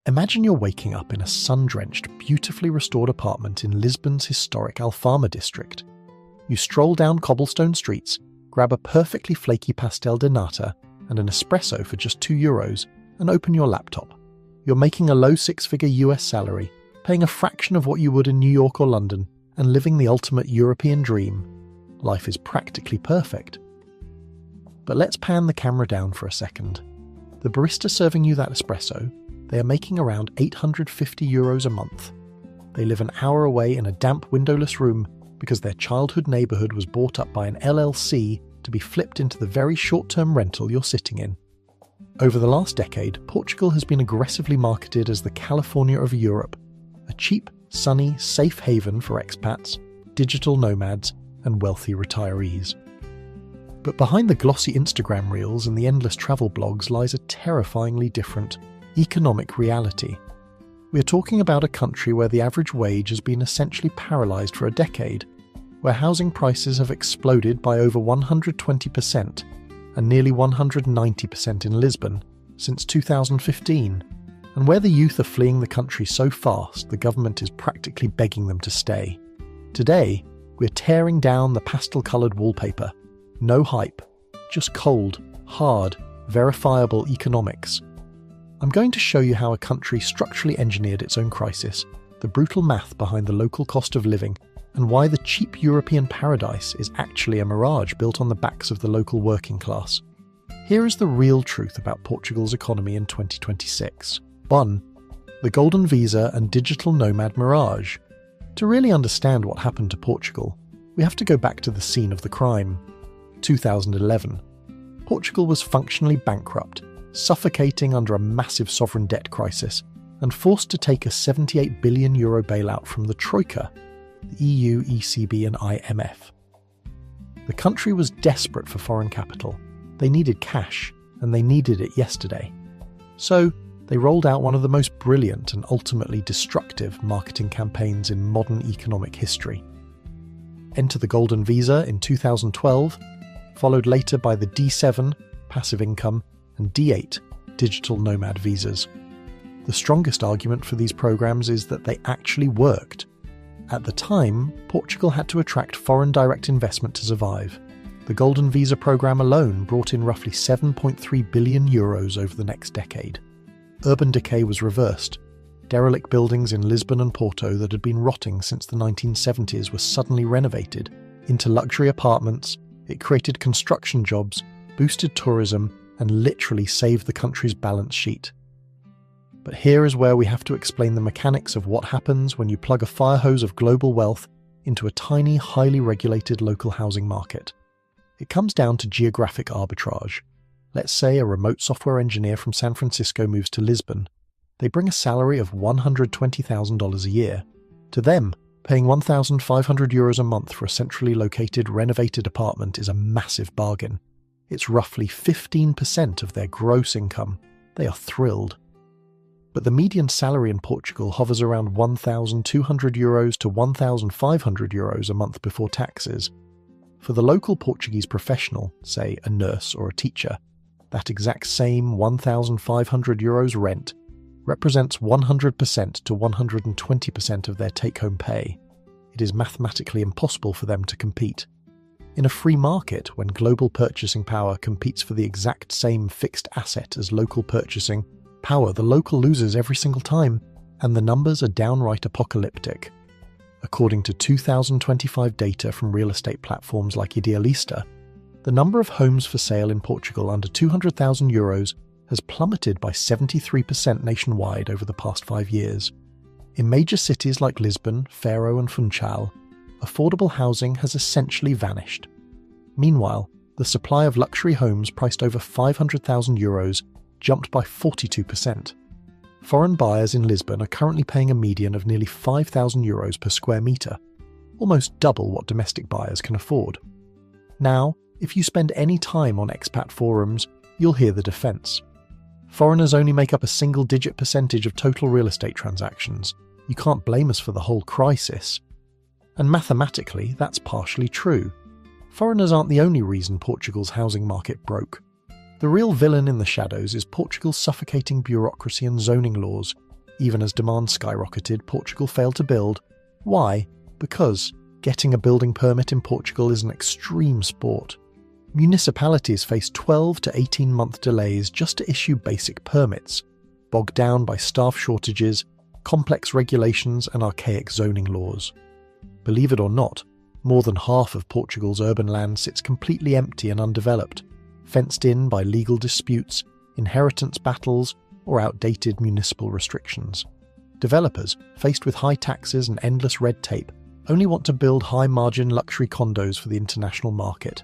Imagine you're waking up in a sun-drenched, beautifully restored apartment in Lisbon's historic Alfama district. You stroll down cobblestone streets, grab a perfectly flaky pastel de nata and an espresso for just €2, and open your laptop. You're making a low six-figure US salary, paying a fraction of what you would in New York or London, and living the ultimate European dream. Life is practically perfect. But let's pan the camera down for a second. The barista serving you that espresso, they are making around €850 a month. They live an hour away in a damp, windowless room because their childhood neighbourhood was bought up by an LLC to be flipped into the very short-term rental you're sitting in. Over the last decade, Portugal has been aggressively marketed as the California of Europe, a cheap, sunny, safe haven for expats, digital nomads, and wealthy retirees. But behind the glossy Instagram reels and the endless travel blogs lies a terrifyingly different economic reality. We are talking about a country where the average wage has been essentially paralysed for a decade, where housing prices have exploded by over 120% and nearly 190% in Lisbon since 2015, and where the youth are fleeing the country so fast the government is practically begging them to stay. Today, we're tearing down the pastel-coloured wallpaper. No hype, just cold, hard, verifiable economics. I'm going to show you how a country structurally engineered its own crisis, the brutal math behind the local cost of living, and why the cheap European paradise is actually a mirage built on the backs of the local working class. Here is the real truth about Portugal's economy in 2026. 1. The Golden Visa and digital nomad Mirage. To really understand what happened to Portugal, we have to go back to the scene of the crime. 2011. Portugal was functionally bankrupt, suffocating under a massive sovereign debt crisis, and forced to take a €78 billion bailout from the Troika, the EU, ECB and IMF. The country was desperate for foreign capital. They needed cash, and they needed it yesterday. So, they rolled out one of the most brilliant and ultimately destructive marketing campaigns in modern economic history. Enter the Golden Visa in 2012, followed later by the D7, passive income, and D8, digital nomad visas. The strongest argument for these programs is that they actually worked. At the time, Portugal had to attract foreign direct investment to survive. The Golden Visa program alone brought in roughly €7.3 billion over the next decade. Urban decay was reversed. Derelict buildings in Lisbon and Porto that had been rotting since the 1970s were suddenly renovated into luxury apartments. It created construction jobs, boosted tourism, and literally saved the country's balance sheet. But here is where we have to explain the mechanics of what happens when you plug a fire hose of global wealth into a tiny, highly regulated local housing market. It comes down to geographic arbitrage. Let's say a remote software engineer from San Francisco moves to Lisbon. They bring a salary of $120,000 a year. To them, paying €1,500 a month for a centrally located, renovated apartment is a massive bargain. It's roughly 15% of their gross income. They are thrilled. But the median salary in Portugal hovers around €1,200 to €1,500 a month before taxes. For the local Portuguese professional, say a nurse or a teacher, that exact same €1,500 rent represents 100% to 120% of their take-home pay. It is mathematically impossible for them to compete. In a free market, when global purchasing power competes for the exact same fixed asset as local purchasing power, the local loses every single time, and the numbers are downright apocalyptic. According to 2025 data from real estate platforms like Idealista, the number of homes for sale in Portugal under €200,000 has plummeted by 73% nationwide over the past 5 years. In major cities like Lisbon, Faro and Funchal, affordable housing has essentially vanished. Meanwhile, the supply of luxury homes priced over €500,000 jumped by 42%. Foreign buyers in Lisbon are currently paying a median of nearly €5,000 per square metre, almost double what domestic buyers can afford. Now, if you spend any time on expat forums, you'll hear the defence. Foreigners only make up a single-digit percentage of total real estate transactions. You can't blame us for the whole crisis. And mathematically, that's partially true. Foreigners aren't the only reason Portugal's housing market broke. The real villain in the shadows is Portugal's suffocating bureaucracy and zoning laws, Even as demand skyrocketed, Portugal failed to build. Why? Because getting a building permit in Portugal is an extreme sport. Municipalities face 12 to 18-month delays just to issue basic permits, bogged down by staff shortages, complex regulations and archaic zoning laws. Believe it or not, more than half of Portugal's urban land sits completely empty and undeveloped, fenced in by legal disputes, inheritance battles, or outdated municipal restrictions. Developers, faced with high taxes and endless red tape, only want to build high-margin luxury condos for the international market.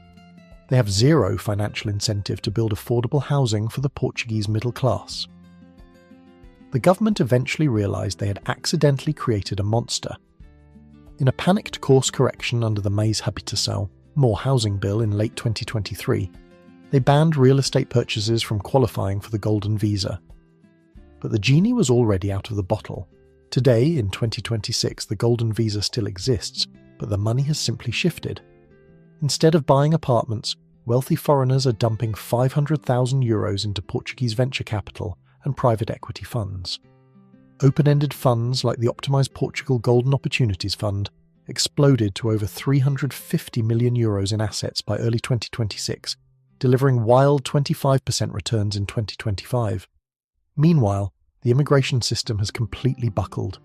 They have zero financial incentive to build affordable housing for the Portuguese middle class. The government eventually realised they had accidentally created a monster. In a panicked course correction under the Mais Habitação, More Housing Bill in late 2023, they banned real estate purchases from qualifying for the Golden Visa. But the genie was already out of the bottle. Today, in 2026, the Golden Visa still exists, but the money has simply shifted. Instead of buying apartments, wealthy foreigners are dumping €500,000 into Portuguese venture capital and private equity funds. Open-ended funds like the optimised Portugal Golden Opportunities Fund exploded to over €350 million in assets by early 2026, delivering wild 25% returns in 2025. Meanwhile, the immigration system has completely buckled.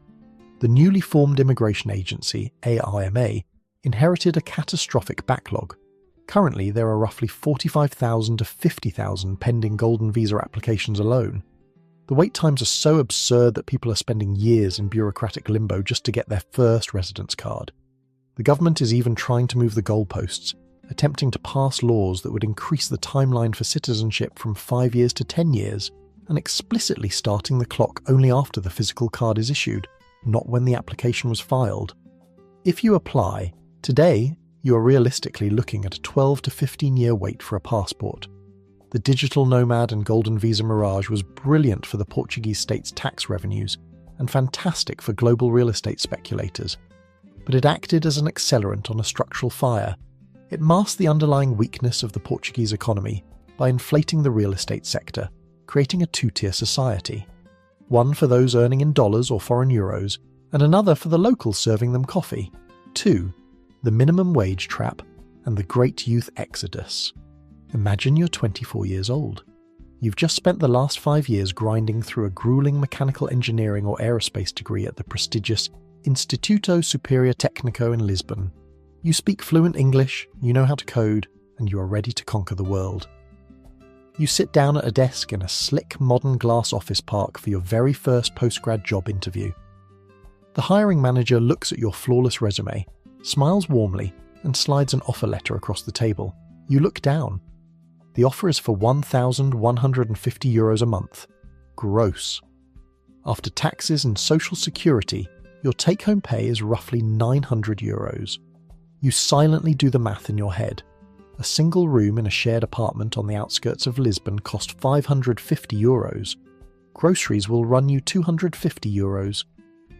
The newly formed immigration agency, AIMA, inherited a catastrophic backlog. Currently, there are roughly 45,000 to 50,000 pending Golden Visa applications alone. The wait times are so absurd that people are spending years in bureaucratic limbo just to get their first residence card. The government is even trying to move the goalposts, attempting to pass laws that would increase the timeline for citizenship from 5 years to 10 years, and explicitly starting the clock only after the physical card is issued, not when the application was filed. If you apply, today you are realistically looking at a 12 to 15-year wait for a passport. The digital Nomad and Golden Visa Mirage was brilliant for the Portuguese state's tax revenues and fantastic for global real estate speculators, but it acted as an accelerant on a structural fire. It masked the underlying weakness of the Portuguese economy by inflating the real estate sector, creating a two-tier society. One for those earning in dollars or foreign euros, and another for the locals serving them coffee. 2. The minimum wage trap and the great youth exodus. Imagine you're 24 years old. You've just spent the last 5 years grinding through a grueling mechanical engineering or aerospace degree at the prestigious Instituto Superior Técnico in Lisbon. You speak fluent English, you know how to code, and you are ready to conquer the world. You sit down at a desk in a slick modern glass office park for your very first postgrad job interview. The hiring manager looks at your flawless resume, smiles warmly, and slides an offer letter across the table. You look down. The offer is for €1,150 a month. Gross. After taxes and social security, your take-home pay is roughly €900. You silently do the math in your head. A single room in a shared apartment on the outskirts of Lisbon cost €550. Groceries will run you €250.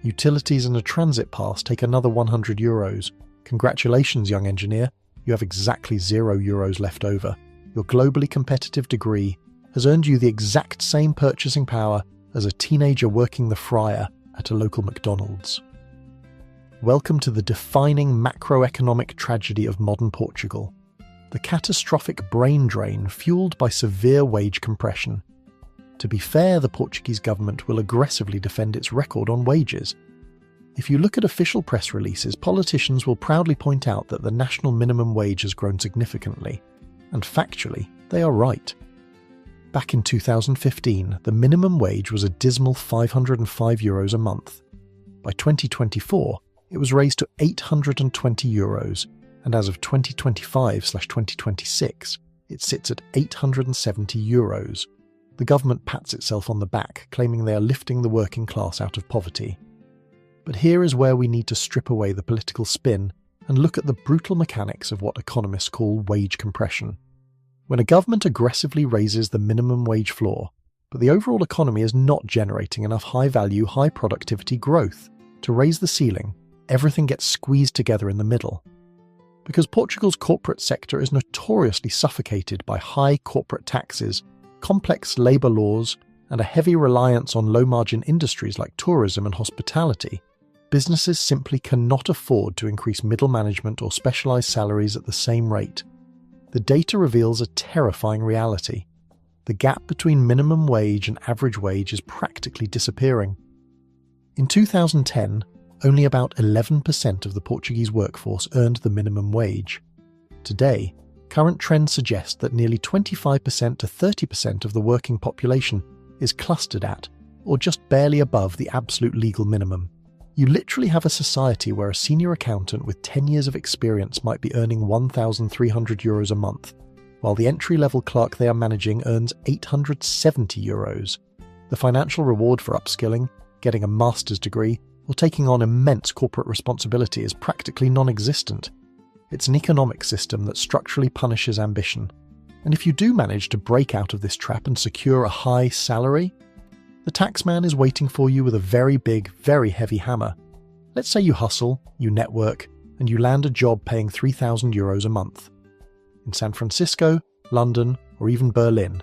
Utilities and a transit pass take another €100. Congratulations, young engineer. You have exactly €0 left over. Your globally competitive degree has earned you the exact same purchasing power as a teenager working the fryer at a local McDonald's. Welcome to the defining macroeconomic tragedy of modern Portugal. The catastrophic brain drain fueled by severe wage compression. To be fair, the Portuguese government will aggressively defend its record on wages. If you look at official press releases, politicians will proudly point out that the national minimum wage has grown significantly, and factually, they are right. Back in 2015, the minimum wage was a dismal €505 a month. By 2024, it was raised to €820, and as of 2025/2026, it sits at €870. The government pats itself on the back, claiming they are lifting the working class out of poverty. But here is where we need to strip away the political spin and look at the brutal mechanics of what economists call wage compression. When a government aggressively raises the minimum wage floor, but the overall economy is not generating enough high-value, high-productivity growth to raise the ceiling, everything gets squeezed together in the middle. Because Portugal's corporate sector is notoriously suffocated by high corporate taxes, complex labour laws, and a heavy reliance on low-margin industries like tourism and hospitality, businesses simply cannot afford to increase middle management or specialised salaries at the same rate. The data reveals a terrifying reality. The gap between minimum wage and average wage is practically disappearing. In 2010, only about 11% of the Portuguese workforce earned the minimum wage. Today, current trends suggest that nearly 25% to 30% of the working population is clustered at, or just barely above, the absolute legal minimum. You literally have a society where a senior accountant with 10 years of experience might be earning €1,300 a month, while the entry-level clerk they are managing earns €870. The financial reward for upskilling, getting a master's degree, or taking on immense corporate responsibility is practically non-existent. It's an economic system that structurally punishes ambition. And if you do manage to break out of this trap and secure a high salary, the taxman is waiting for you with a very big, very heavy hammer. Let's say you hustle, you network, and you land a job paying €3,000 a month. In San Francisco, London, or even Berlin,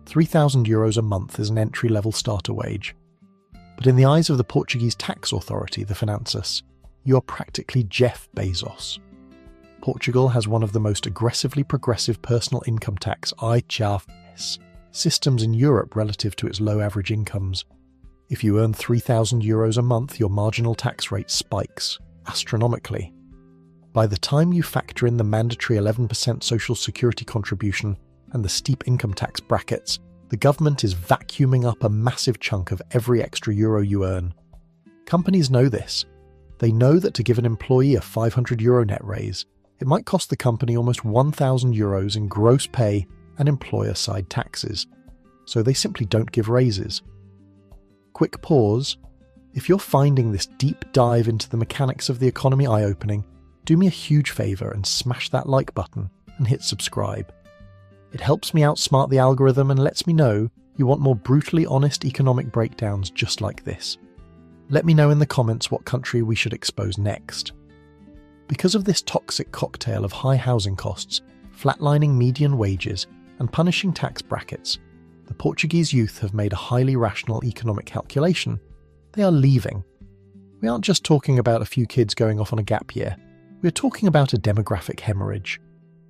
€3,000 a month is an entry-level starter wage. But in the eyes of the Portuguese tax authority, the Finanças, you are practically Jeff Bezos. Portugal has one of the most aggressively progressive personal income tax (IRS) systems in Europe relative to its low average incomes. If you earn €3,000 a month, your marginal tax rate spikes astronomically. By the time you factor in the mandatory 11% social security contribution and the steep income tax brackets, the government is vacuuming up a massive chunk of every extra euro you earn. Companies know this. They know that to give an employee a €500 net raise, it might cost the company almost €1,000 in gross pay and employer-side taxes, so they simply don't give raises. Quick pause. If you're finding this deep dive into the mechanics of the economy eye-opening, do me a huge favour and smash that like button and hit subscribe. It helps me outsmart the algorithm and lets me know you want more brutally honest economic breakdowns just like this. Let me know in the comments what country we should expose next. Because of this toxic cocktail of high housing costs, flatlining median wages, and punishing tax brackets, the Portuguese youth have made a highly rational economic calculation. They are leaving. We aren't just talking about a few kids going off on a gap year. We're talking about a demographic hemorrhage.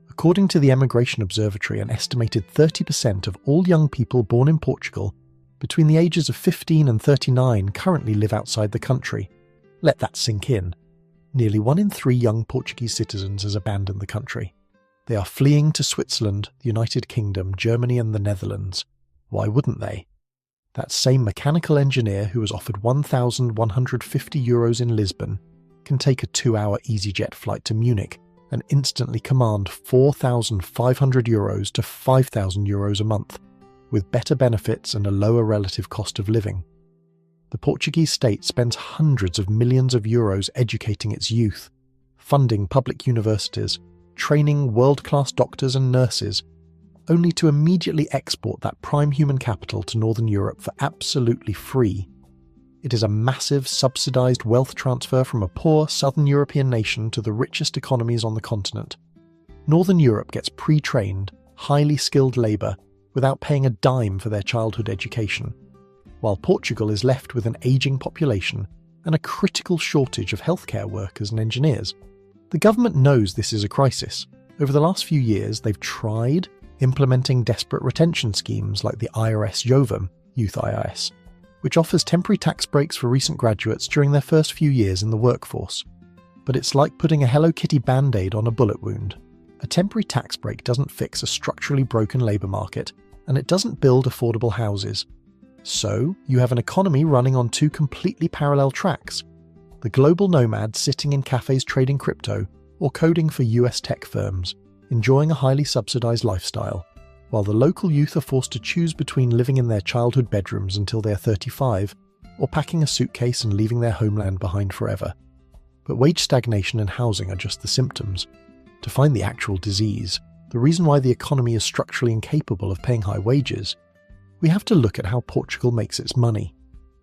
According to the Emigration Observatory, an estimated 30% of all young people born in Portugal between the ages of 15 and 39 currently live outside the country. Let that sink in. Nearly 1 in 3 young Portuguese citizens has abandoned the country. They are fleeing to Switzerland, the United Kingdom, Germany and the Netherlands. Why wouldn't they? That same mechanical engineer who was offered €1,150 in Lisbon can take a 2-hour EasyJet flight to Munich and instantly command €4,500 to €5,000 a month, with better benefits and a lower relative cost of living. The Portuguese state spends hundreds of millions of euros educating its youth, funding public universities, training world-class doctors and nurses, only to immediately export that prime human capital to Northern Europe for absolutely free. It is a massive subsidised wealth transfer from a poor Southern European nation to the richest economies on the continent. Northern Europe gets pre-trained, highly skilled labour without paying a dime for their childhood education, while Portugal is left with an ageing population and a critical shortage of healthcare workers and engineers. The government knows this is a crisis. Over the last few years, they've tried implementing desperate retention schemes like the IRS Jovem, Youth IRS, which offers temporary tax breaks for recent graduates during their first few years in the workforce. But it's like putting a Hello Kitty band-aid on a bullet wound. A temporary tax break doesn't fix a structurally broken labour market, and it doesn't build affordable houses. So, you have an economy running on 2 completely parallel tracks. The global nomad sitting in cafes trading crypto or coding for US tech firms, enjoying a highly subsidised lifestyle, while the local youth are forced to choose between living in their childhood bedrooms until they are 35 or packing a suitcase and leaving their homeland behind forever. But wage stagnation and housing are just the symptoms. To find the actual disease, the reason why the economy is structurally incapable of paying high wages, we have to look at how Portugal makes its money.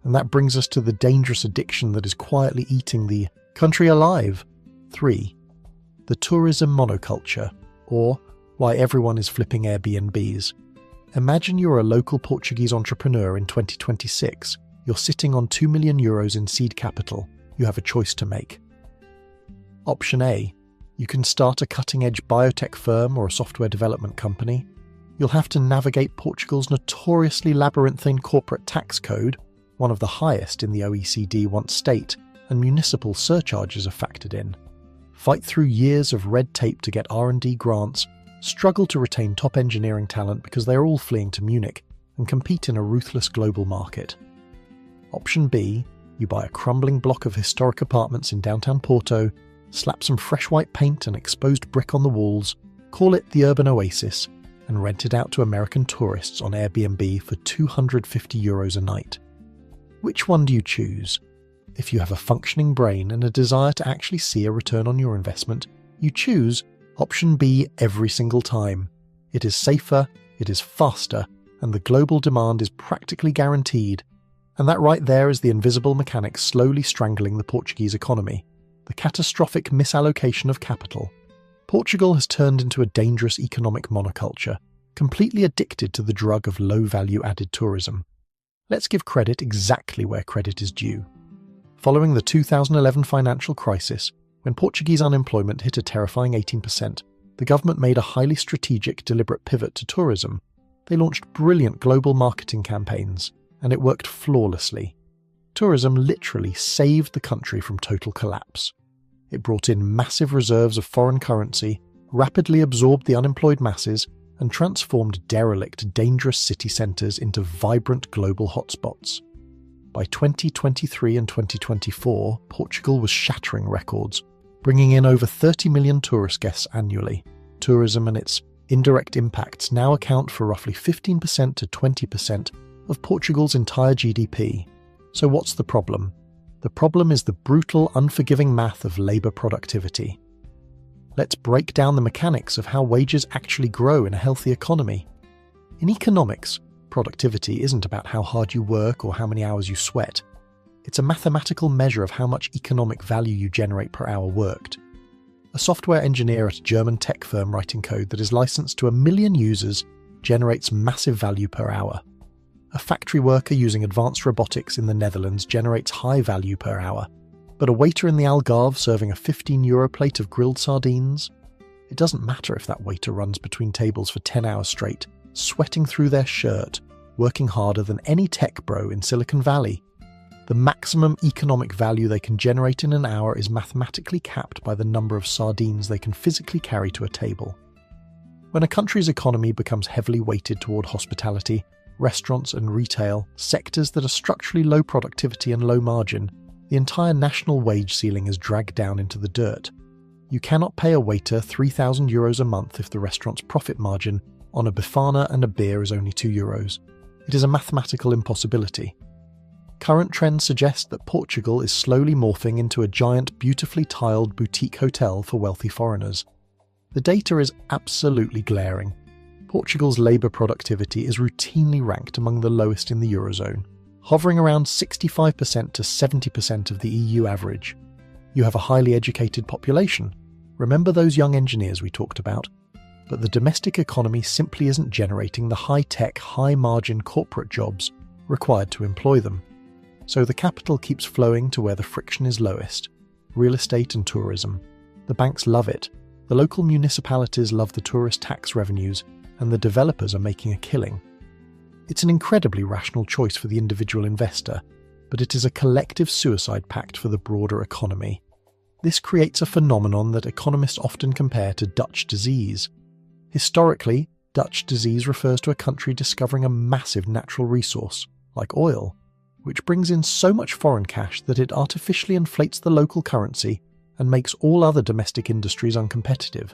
And that brings us to the dangerous addiction that is quietly eating the country alive. 3. The tourism monoculture, or why everyone is flipping Airbnbs. Imagine you're a local Portuguese entrepreneur in 2026. You're sitting on €2 million in seed capital. You have a choice to make. Option A. You can start a cutting-edge biotech firm or a software development company. You'll have to navigate Portugal's notoriously labyrinthine corporate tax code, one of the highest in the OECD once state, and municipal surcharges are factored in. Fight through years of red tape to get R&D grants, struggle to retain top engineering talent because they're all fleeing to Munich, and compete in a ruthless global market. Option B. You buy a crumbling block of historic apartments in downtown Porto, slap some fresh white paint and exposed brick on the walls, call it the Urban Oasis, and rent it out to American tourists on Airbnb for €250 a night. Which one do you choose? If you have a functioning brain and a desire to actually see a return on your investment, you choose option B every single time. It is safer, it is faster, and the global demand is practically guaranteed. And that right there is the invisible mechanic slowly strangling the Portuguese economy. The catastrophic misallocation of capital. Portugal has turned into a dangerous economic monoculture, completely addicted to the drug of low-value added tourism. Let's give credit exactly where credit is due. Following the 2011 financial crisis, when Portuguese unemployment hit a terrifying 18%, the government made a highly strategic, deliberate pivot to tourism. They launched brilliant global marketing campaigns, and it worked flawlessly. Tourism literally saved the country from total collapse. It brought in massive reserves of foreign currency, rapidly absorbed the unemployed masses, and transformed derelict, dangerous city centres into vibrant global hotspots. By 2023 and 2024, Portugal was shattering records, bringing in over 30 million tourist guests annually. Tourism and its indirect impacts now account for roughly 15% to 20% of Portugal's entire GDP. So what's the problem? The problem is the brutal, unforgiving math of labour productivity. Let's break down the mechanics of how wages actually grow in a healthy economy. In economics, productivity isn't about how hard you work or how many hours you sweat. It's a mathematical measure of how much economic value you generate per hour worked. A software engineer at a German tech firm writing code that is licensed to 1 million users generates massive value per hour. A factory worker using advanced robotics in the Netherlands generates high value per hour. But a waiter in the Algarve serving a €15 plate of grilled sardines? It doesn't matter if that waiter runs between tables for 10 hours straight, sweating through their shirt, working harder than any tech bro in Silicon Valley. The maximum economic value they can generate in an hour is mathematically capped by the number of sardines they can physically carry to a table. When a country's economy becomes heavily weighted toward hospitality, restaurants and retail, sectors that are structurally low productivity and low margin, the entire national wage ceiling is dragged down into the dirt. You cannot pay a waiter €3,000 a month if the restaurant's profit margin on a bifana and a beer is only €2. It is a mathematical impossibility. Current trends suggest that Portugal is slowly morphing into a giant, beautifully tiled boutique hotel for wealthy foreigners. The data is absolutely glaring. Portugal's labour productivity is routinely ranked among the lowest in the Eurozone, hovering around 65% to 70% of the EU average. You have a highly educated population. Remember those young engineers we talked about? But the domestic economy simply isn't generating the high-tech, high-margin corporate jobs required to employ them. So the capital keeps flowing to where the friction is lowest: real estate and tourism. The banks love it, the local municipalities love the tourist tax revenues, and the developers are making a killing. It's an incredibly rational choice for the individual investor, but it is a collective suicide pact for the broader economy. This creates a phenomenon that economists often compare to Dutch disease. Historically, Dutch disease refers to a country discovering a massive natural resource, like oil, which brings in so much foreign cash that it artificially inflates the local currency and makes all other domestic industries uncompetitive.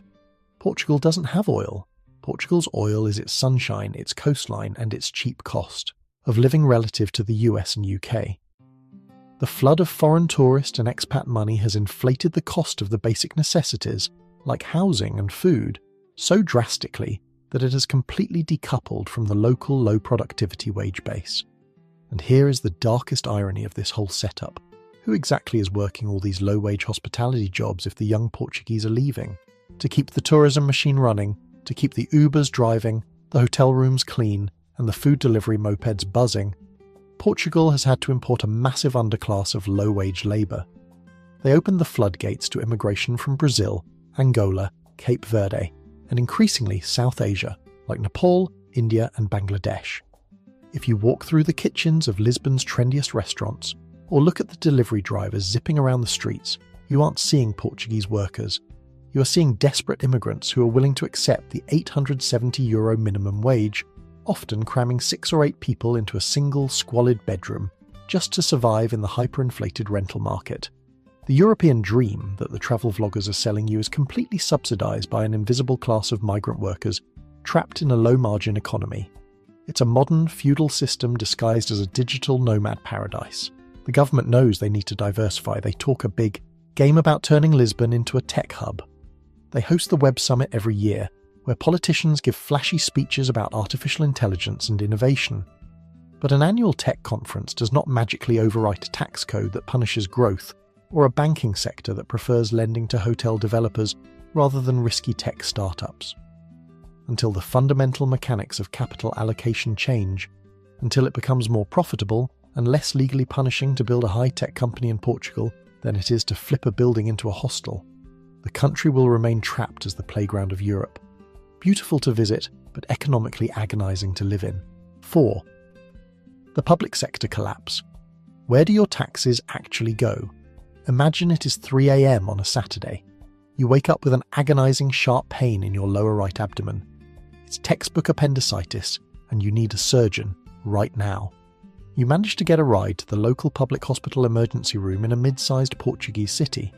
Portugal doesn't have oil. Portugal's oil is its sunshine, its coastline, and its cheap cost of living relative to the US and UK. The flood of foreign tourist and expat money has inflated the cost of the basic necessities, like housing and food, so drastically that it has completely decoupled from the local low-productivity wage base. And here is the darkest irony of this whole setup. Who exactly is working all these low-wage hospitality jobs if the young Portuguese are leaving? To keep the tourism machine running, to keep the Ubers driving, the hotel rooms clean, and the food delivery mopeds buzzing, Portugal has had to import a massive underclass of low-wage labour. They opened the floodgates to immigration from Brazil, Angola, Cape Verde, and increasingly South Asia, like Nepal, India and Bangladesh. If you walk through the kitchens of Lisbon's trendiest restaurants, or look at the delivery drivers zipping around the streets, you aren't seeing Portuguese workers. You are seeing desperate immigrants who are willing to accept the €870 minimum wage, often cramming 6 or 8 people into a single squalid bedroom, just to survive in the hyperinflated rental market. The European dream that the travel vloggers are selling you is completely subsidised by an invisible class of migrant workers trapped in a low-margin economy. It's a modern, feudal system disguised as a digital nomad paradise. The government knows they need to diversify. They talk a big game about turning Lisbon into a tech hub. They host the Web Summit every year, where politicians give flashy speeches about artificial intelligence and innovation. But an annual tech conference does not magically overwrite a tax code that punishes growth, or a banking sector that prefers lending to hotel developers rather than risky tech startups. Until the fundamental mechanics of capital allocation change, until it becomes more profitable and less legally punishing to build a high-tech company in Portugal than it is to flip a building into a hostel, the country will remain trapped as the playground of Europe. Beautiful to visit, but economically agonising to live in. 4. The public sector collapse. Where do your taxes actually go? Imagine it is 3 a.m. on a Saturday. You wake up with an agonising sharp pain in your lower right abdomen. It's textbook appendicitis, and you need a surgeon right now. You manage to get a ride to the local public hospital emergency room in a mid-sized Portuguese city.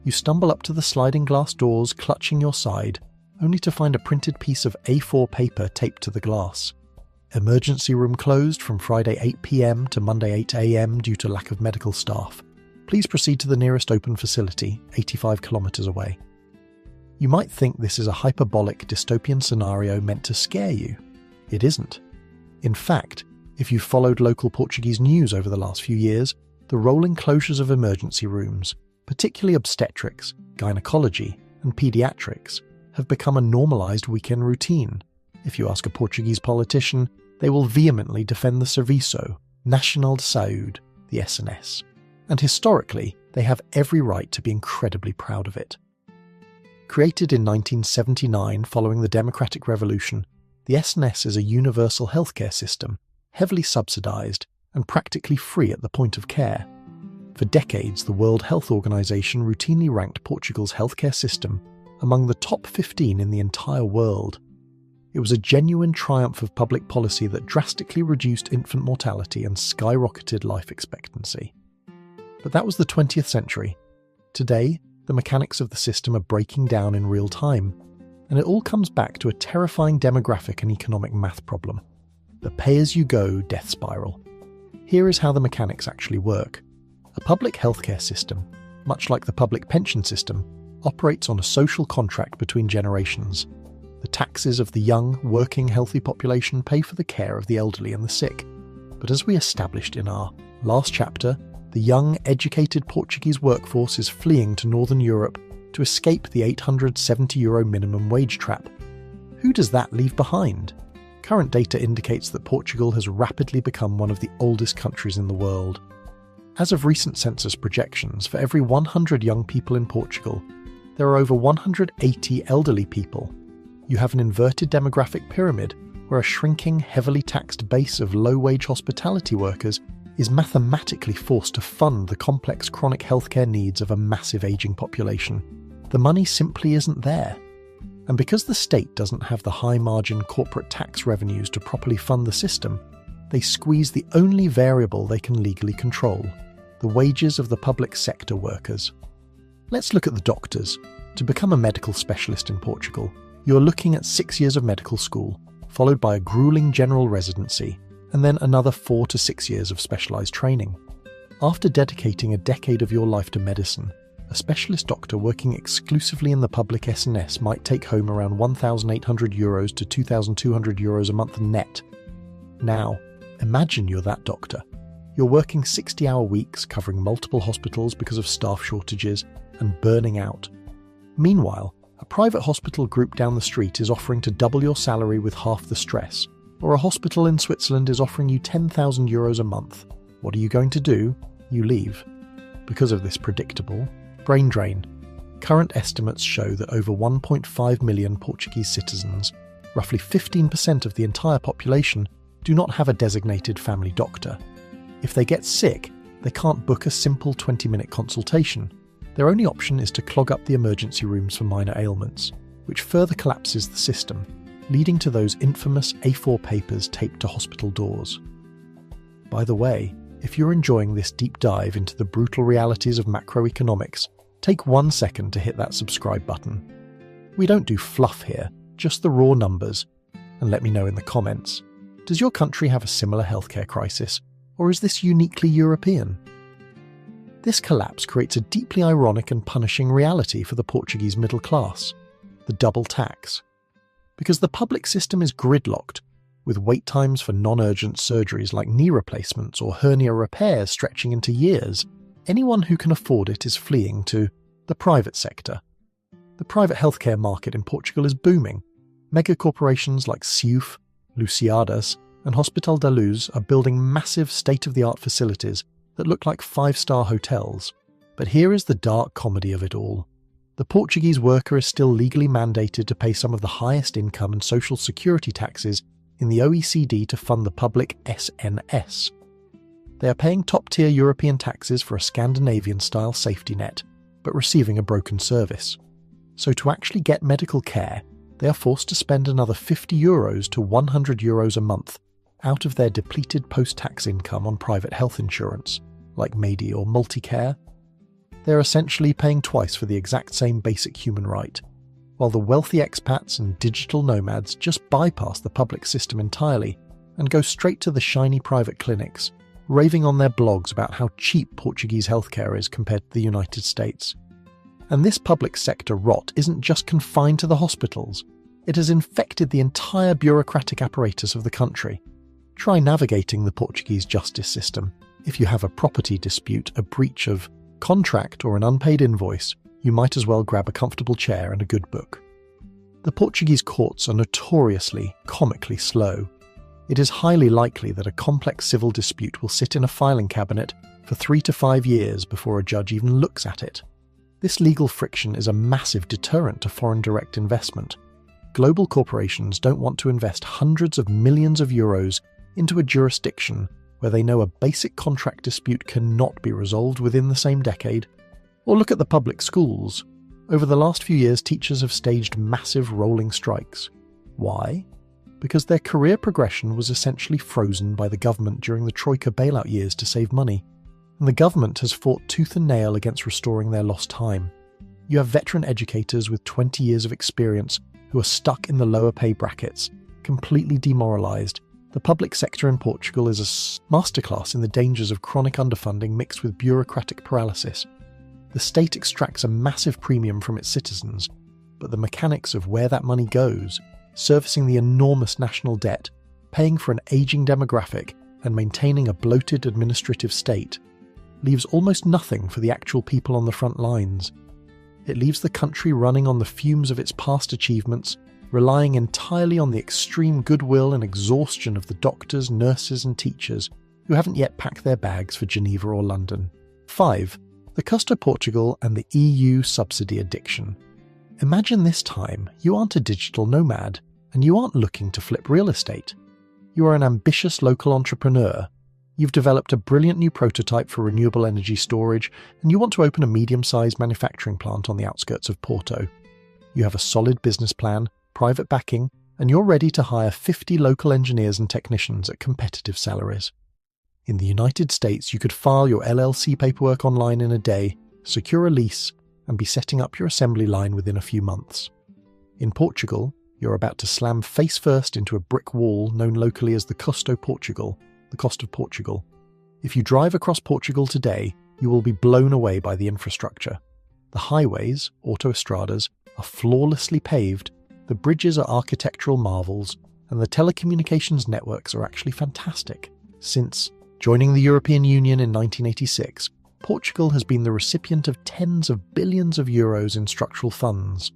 You stumble up to the sliding glass doors, clutching your side, only to find a printed piece of A4 paper taped to the glass. Emergency room closed from Friday 8 p.m. to Monday 8 a.m. due to lack of medical staff. Please proceed to the nearest open facility, 85 kilometres away. You might think this is a hyperbolic dystopian scenario meant to scare you. It isn't. In fact, if you've followed local Portuguese news over the last few years, the rolling closures of emergency rooms, particularly obstetrics, gynecology, and paediatrics, have become a normalised weekend routine. If you ask a Portuguese politician, they will vehemently defend the Serviço Nacional de Saúde, the SNS. And historically, they have every right to be incredibly proud of it. Created in 1979 following the Democratic Revolution, the SNS is a universal healthcare system, heavily subsidised and practically free at the point of care. For decades, the World Health Organization routinely ranked Portugal's healthcare system among the top 15 in the entire world. It was a genuine triumph of public policy that drastically reduced infant mortality and skyrocketed life expectancy. But that was the 20th century. Today, the mechanics of the system are breaking down in real time, and it all comes back to a terrifying demographic and economic math problem: the pay-as-you-go death spiral. Here is how the mechanics actually work. A public healthcare system, much like the public pension system, operates on a social contract between generations. The taxes of the young, working, healthy population pay for the care of the elderly and the sick. But as we established in our last chapter, the young, educated Portuguese workforce is fleeing to Northern Europe to escape the €870 minimum wage trap. Who does that leave behind? Current data indicates that Portugal has rapidly become one of the oldest countries in the world. As of recent census projections, for every 100 young people in Portugal, there are over 180 elderly people. You have an inverted demographic pyramid where a shrinking, heavily taxed base of low-wage hospitality workers is mathematically forced to fund the complex chronic healthcare needs of a massive ageing population. The money simply isn't there. And because the state doesn't have the high-margin corporate tax revenues to properly fund the system, they squeeze the only variable they can legally control: the wages of the public sector workers. Let's look at the doctors. To become a medical specialist in Portugal, you're looking at 6 years of medical school, followed by a grueling general residency, and then another 4 to 6 years of specialised training. After dedicating a decade of your life to medicine, a specialist doctor working exclusively in the public SNS might take home around €1,800 to €2,200 a month net. Now, imagine you're that doctor. You're working 60-hour weeks, covering multiple hospitals because of staff shortages, and burning out. Meanwhile, a private hospital group down the street is offering to double your salary with half the stress, or a hospital in Switzerland is offering you €10,000 a month. What are you going to do? You leave. Because of this predictable brain drain. Current estimates show that over 1.5 million Portuguese citizens, roughly 15% of the entire population, do not have a designated family doctor. If they get sick, they can't book a simple 20-minute consultation. Their only option is to clog up the emergency rooms for minor ailments, which further collapses the system, leading to those infamous A4 papers taped to hospital doors. By the way, if you're enjoying this deep dive into the brutal realities of macroeconomics, take 1 second to hit that subscribe button. We don't do fluff here, just the raw numbers. And let me know in the comments, does your country have a similar healthcare crisis, or is this uniquely European? This collapse creates a deeply ironic and punishing reality for the Portuguese middle class: the double tax. Because the public system is gridlocked, with wait times for non-urgent surgeries like knee replacements or hernia repairs stretching into years, anyone who can afford it is fleeing to the private sector. The private healthcare market in Portugal is booming. Mega corporations like SEUF, Luciadas, and Hospital da Luz are building massive state-of-the-art facilities that look like 5-star hotels. But here is the dark comedy of it all. The Portuguese worker is still legally mandated to pay some of the highest income and social security taxes in the OECD to fund the public SNS. They are paying top-tier European taxes for a Scandinavian-style safety net, but receiving a broken service. So to actually get medical care, they are forced to spend another €50 to €100 a month out of their depleted post-tax income on private health insurance, like Medi or Multicare. They are essentially paying twice for the exact same basic human right, while the wealthy expats and digital nomads just bypass the public system entirely and go straight to the shiny private clinics, raving on their blogs about how cheap Portuguese healthcare is compared to the United States. And this public sector rot isn't just confined to the hospitals, it has infected the entire bureaucratic apparatus of the country. Try navigating the Portuguese justice system. If you have a property dispute, a breach of contract or an unpaid invoice, you might as well grab a comfortable chair and a good book. The Portuguese courts are notoriously, comically slow. It is highly likely that a complex civil dispute will sit in a filing cabinet for 3 to 5 years before a judge even looks at it. This legal friction is a massive deterrent to foreign direct investment. Global corporations don't want to invest hundreds of millions of euros into a jurisdiction where they know a basic contract dispute cannot be resolved within the same decade. Or look at the public schools. Over the last few years, teachers have staged massive rolling strikes. Why? Because their career progression was essentially frozen by the government during the Troika bailout years to save money. And the government has fought tooth and nail against restoring their lost time. You have veteran educators with 20 years of experience who are stuck in the lower pay brackets, completely demoralised. The public sector in Portugal is a masterclass in the dangers of chronic underfunding mixed with bureaucratic paralysis. The state extracts a massive premium from its citizens, but the mechanics of where that money goes, servicing the enormous national debt, paying for an ageing demographic, and maintaining a bloated administrative state, leaves almost nothing for the actual people on the front lines. It leaves the country running on the fumes of its past achievements, relying entirely on the extreme goodwill and exhaustion of the doctors, nurses and teachers who haven't yet packed their bags for Geneva or London. 5. The Custo Portugal and the EU subsidy addiction. Imagine this time you aren't a digital nomad and you aren't looking to flip real estate. You are an ambitious local entrepreneur. You've developed a brilliant new prototype for renewable energy storage and you want to open a medium-sized manufacturing plant on the outskirts of Porto. You have a solid business plan, private backing, and you're ready to hire 50 local engineers and technicians at competitive salaries. In the United States, you could file your LLC paperwork online in a day, secure a lease, and be setting up your assembly line within a few months. In Portugal, you're about to slam face first into a brick wall known locally as the Custo Portugal, the cost of Portugal. If you drive across Portugal today, you will be blown away by the infrastructure. The highways, autoestradas, are flawlessly paved, the bridges are architectural marvels, and the telecommunications networks are actually fantastic. Since joining the European Union in 1986, Portugal has been the recipient of tens of billions of euros in structural funds.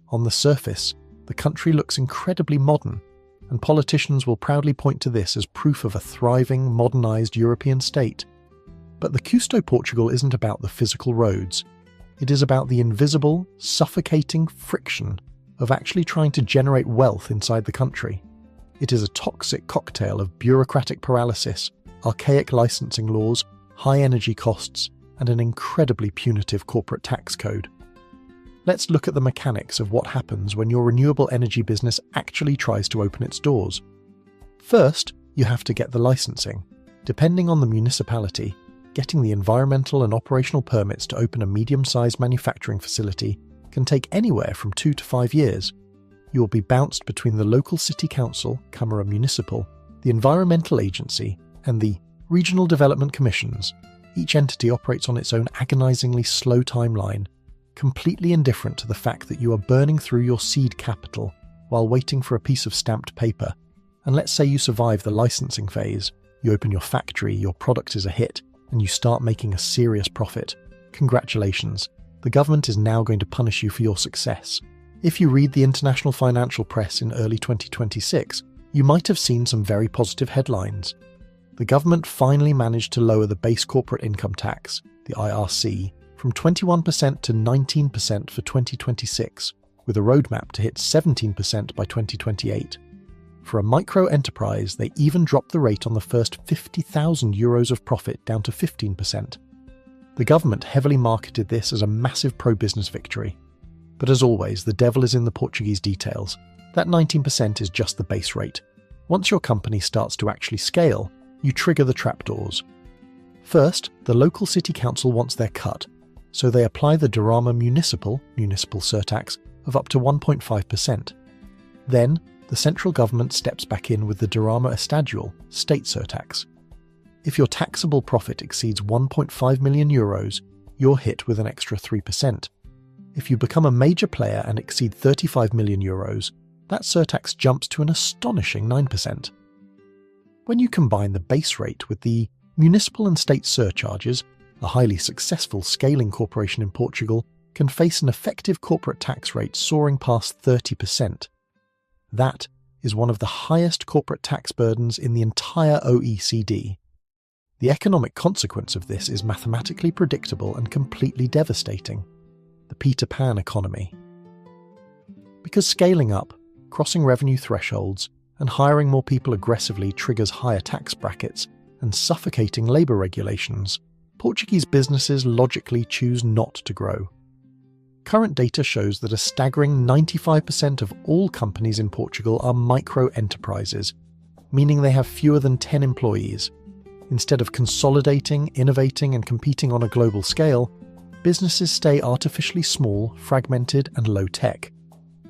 On the surface, the country looks incredibly modern. and politicians will proudly point to this as proof of a thriving, modernised European state. But the Custo Portugal isn't about the physical roads. It is about the invisible, suffocating friction of actually trying to generate wealth inside the country. It is a toxic cocktail of bureaucratic paralysis, archaic licensing laws, high energy costs, and an incredibly punitive corporate tax code. Let's look at the mechanics of what happens when your renewable energy business actually tries to open its doors. First, you have to get the licensing. Depending on the municipality, getting the environmental and operational permits to open a medium-sized manufacturing facility can take anywhere from 2 to 5 years. You will be bounced between the local city council, Câmara Municipal, the environmental agency, and the regional development commissions. Each entity operates on its own agonizingly slow timeline, completely indifferent to the fact that you are burning through your seed capital while waiting for a piece of stamped paper. And let's say you survive the licensing phase, you open your factory, your product is a hit, and you start making a serious profit. Congratulations, the government is now going to punish you for your success. If you read the international financial press in early 2026, you might have seen some very positive headlines. The government finally managed to lower the base corporate income tax, the IRC, from 21% to 19% for 2026, with a roadmap to hit 17% by 2028. For a micro-enterprise, they even dropped the rate on the first €50,000 of profit down to 15%. The government heavily marketed this as a massive pro-business victory. But as always, the devil is in the Portuguese details. That 19% is just the base rate. Once your company starts to actually scale, you trigger the trapdoors. First, the local city council wants their cut, so they apply the Durama municipal surtax of up to 1.5%. Then, the central government steps back in with the Durama estadual, state surtax. If your taxable profit exceeds €1.5 million, you're hit with an extra 3%. If you become a major player and exceed €35 million, that surtax jumps to an astonishing 9%. When you combine the base rate with the municipal and state surcharges, a highly successful scaling corporation in Portugal can face an effective corporate tax rate soaring past 30%. That is one of the highest corporate tax burdens in the entire OECD. The economic consequence of this is mathematically predictable and completely devastating: the Peter Pan economy. Because scaling up, crossing revenue thresholds, and hiring more people aggressively triggers higher tax brackets and suffocating labour regulations, Portuguese businesses logically choose not to grow. Current data shows that a staggering 95% of all companies in Portugal are micro-enterprises, meaning they have fewer than 10 employees. Instead of consolidating, innovating, and competing on a global scale, businesses stay artificially small, fragmented, and low-tech.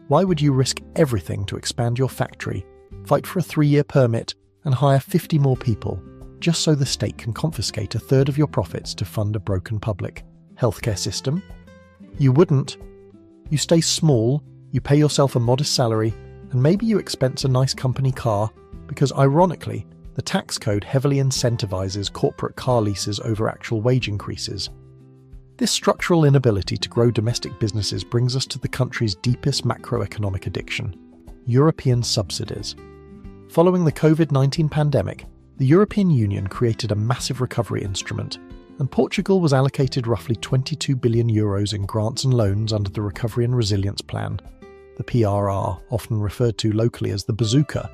Why would you risk everything to expand your factory, fight for a 3-year permit, and hire 50 more people, just so the state can confiscate a third of your profits to fund a broken public healthcare system? You wouldn't. You stay small, you pay yourself a modest salary, and maybe you expense a nice company car, because ironically, the tax code heavily incentivizes corporate car leases over actual wage increases. This structural inability to grow domestic businesses brings us to the country's deepest macroeconomic addiction: European subsidies. Following the COVID-19 pandemic, the European Union created a massive recovery instrument, and Portugal was allocated roughly €22 billion in grants and loans under the Recovery and Resilience Plan, the PRR, often referred to locally as the bazooka.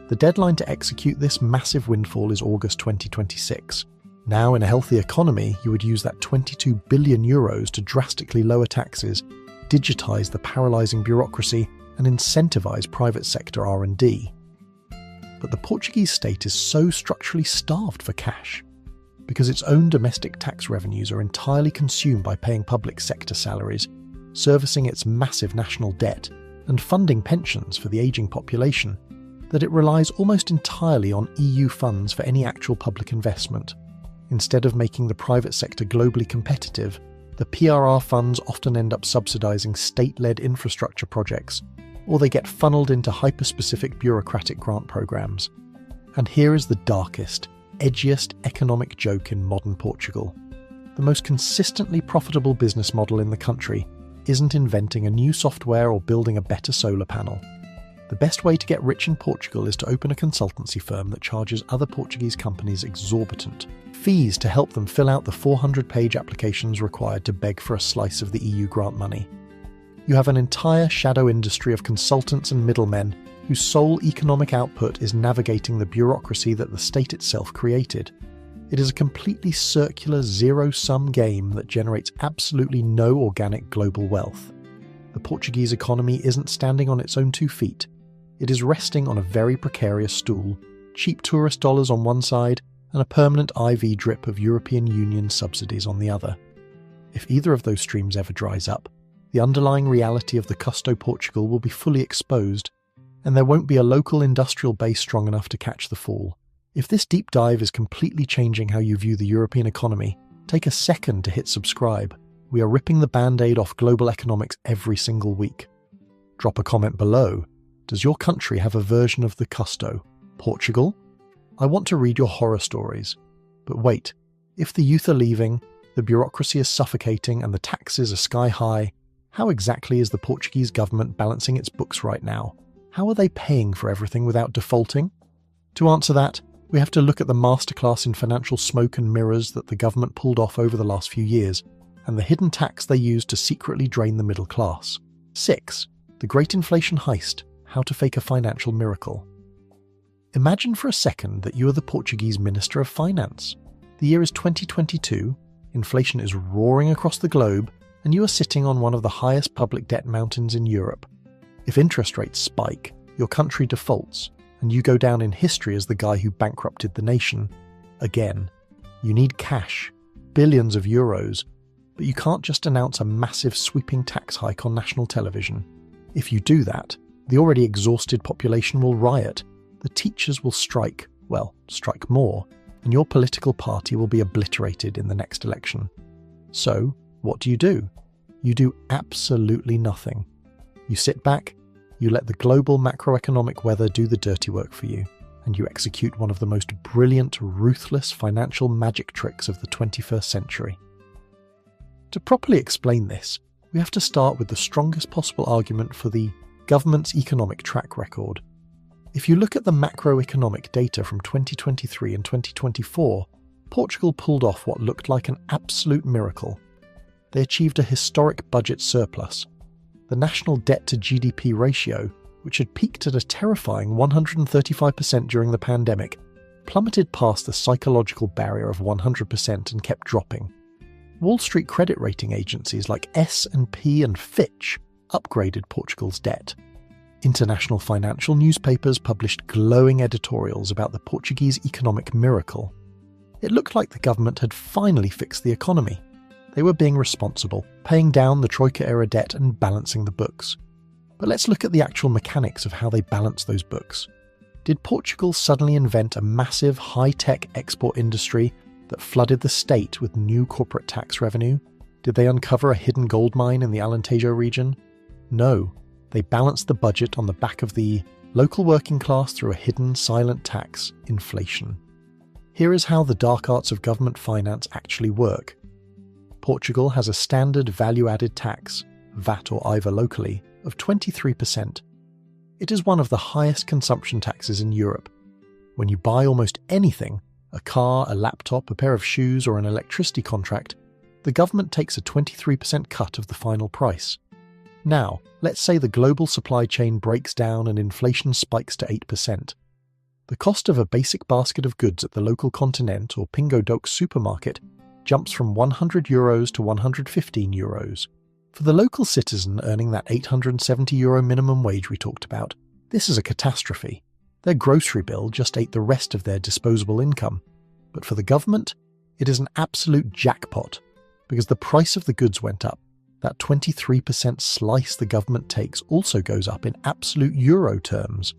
The deadline to execute this massive windfall is August 2026. Now, in a healthy economy, you would use that €22 billion to drastically lower taxes, digitise the paralysing bureaucracy, and incentivise private sector R&D. But the Portuguese state is so structurally starved for cash, because its own domestic tax revenues are entirely consumed by paying public sector salaries, servicing its massive national debt, and funding pensions for the ageing population, that it relies almost entirely on EU funds for any actual public investment. Instead of making the private sector globally competitive, the PRR funds often end up subsidising state-led infrastructure projects, or they get funneled into hyper-specific bureaucratic grant programs. And here is the darkest, edgiest economic joke in modern Portugal. The most consistently profitable business model in the country isn't inventing a new software or building a better solar panel. The best way to get rich in Portugal is to open a consultancy firm that charges other Portuguese companies exorbitant fees to help them fill out the 400-page applications required to beg for a slice of the EU grant money. You have an entire shadow industry of consultants and middlemen whose sole economic output is navigating the bureaucracy that the state itself created. It is a completely circular zero-sum game that generates absolutely no organic global wealth. The Portuguese economy isn't standing on its own 2 feet. It is resting on a very precarious stool, cheap tourist dollars on one side and a permanent IV drip of European Union subsidies on the other. If either of those streams ever dries up, the underlying reality of the Custo Portugal will be fully exposed, and there won't be a local industrial base strong enough to catch the fall. If this deep dive is completely changing how you view the European economy, take a second to hit subscribe. We are ripping the band-aid off global economics every single week. Drop a comment below. Does your country have a version of the Custo Portugal? I want to read your horror stories. But wait, if the youth are leaving, the bureaucracy is suffocating and the taxes are sky high, how exactly is the Portuguese government balancing its books right now? How are they paying for everything without defaulting? To answer that, we have to look at the masterclass in financial smoke and mirrors that the government pulled off over the last few years, and the hidden tax they used to secretly drain the middle class. 6. The Great Inflation Heist, How to Fake a Financial Miracle. Imagine for a second that you are the Portuguese Minister of Finance. The year is 2022, inflation is roaring across the globe, and you are sitting on one of the highest public debt mountains in Europe. If interest rates spike, your country defaults, and you go down in history as the guy who bankrupted the nation. Again, you need cash, billions of euros, but you can't just announce a massive sweeping tax hike on national television. If you do that, the already exhausted population will riot, the teachers will strike more, and your political party will be obliterated in the next election. So, what do? You do absolutely nothing. You sit back, you let the global macroeconomic weather do the dirty work for you, and you execute one of the most brilliant, ruthless financial magic tricks of the 21st century. To properly explain this, we have to start with the strongest possible argument for the government's economic track record. If you look at the macroeconomic data from 2023 and 2024, Portugal pulled off what looked like an absolute miracle. They achieved a historic budget surplus. The national debt to GDP ratio, which had peaked at a terrifying 135% during the pandemic, plummeted past the psychological barrier of 100% and kept dropping. Wall Street credit rating agencies like S&P and Fitch upgraded Portugal's debt. International financial newspapers published glowing editorials about the Portuguese economic miracle. It looked like the government had finally fixed the economy. They were being responsible, paying down the Troika-era debt and balancing the books. But let's look at the actual mechanics of how they balance those books. Did Portugal suddenly invent a massive high-tech export industry that flooded the state with new corporate tax revenue? Did they uncover a hidden gold mine in the Alentejo region? No. They balanced the budget on the back of the local working class through a hidden, silent tax, inflation. Here is how the dark arts of government finance actually work. Portugal has a standard value-added tax, VAT or IVA locally, of 23%. It is one of the highest consumption taxes in Europe. When you buy almost anything, a car, a laptop, a pair of shoes, or an electricity contract, the government takes a 23% cut of the final price. Now, let's say the global supply chain breaks down and inflation spikes to 8%. The cost of a basic basket of goods at the local Continent or Pingo Doce supermarket jumps from €100 to €115. For the local citizen earning that €870 minimum wage we talked about, this is a catastrophe. Their grocery bill just ate the rest of their disposable income. But for the government, it is an absolute jackpot, because the price of the goods went up. That 23% slice the government takes also goes up in absolute euro terms,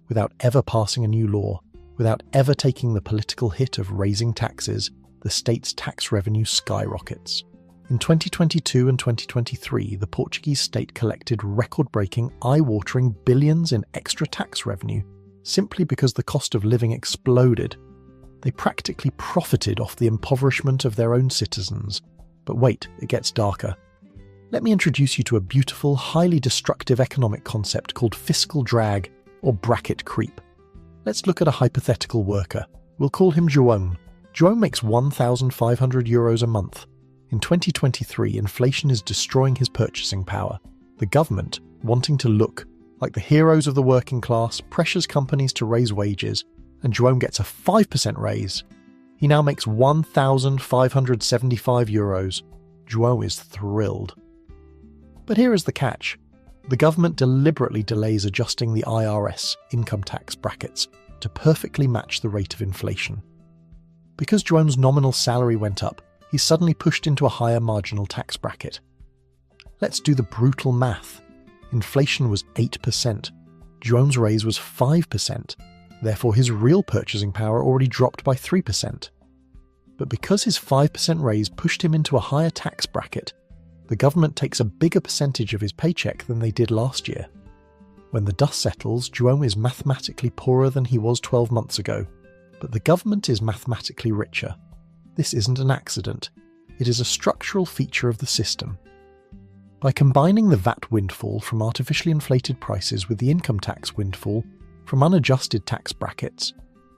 without ever passing a new law, without ever taking the political hit of raising taxes. The state's tax revenue skyrockets. In 2022 and 2023, the Portuguese state collected record-breaking, eye-watering billions in extra tax revenue, simply because the cost of living exploded. They practically profited off the impoverishment of their own citizens. But wait, it gets darker. Let me introduce you to a beautiful, highly destructive economic concept called fiscal drag, or bracket creep. Let's look at a hypothetical worker. We'll call him João. João makes €1,500 a month. In 2023, inflation is destroying his purchasing power. The government, wanting to look like the heroes of the working class, pressures companies to raise wages, and João gets a 5% raise. He now makes €1,575. João is thrilled. But here is the catch. The government deliberately delays adjusting the IRS income tax brackets to perfectly match the rate of inflation. Because João's nominal salary went up, he's suddenly pushed into a higher marginal tax bracket. Let's do the brutal math. Inflation was 8%. João's raise was 5%. Therefore, his real purchasing power already dropped by 3%. But because his 5% raise pushed him into a higher tax bracket, the government takes a bigger percentage of his paycheck than they did last year. When the dust settles, João is mathematically poorer than he was 12 months ago, but the government is mathematically richer. This isn't an accident. It is a structural feature of the system. By combining the VAT windfall from artificially inflated prices with the income tax windfall from unadjusted tax brackets,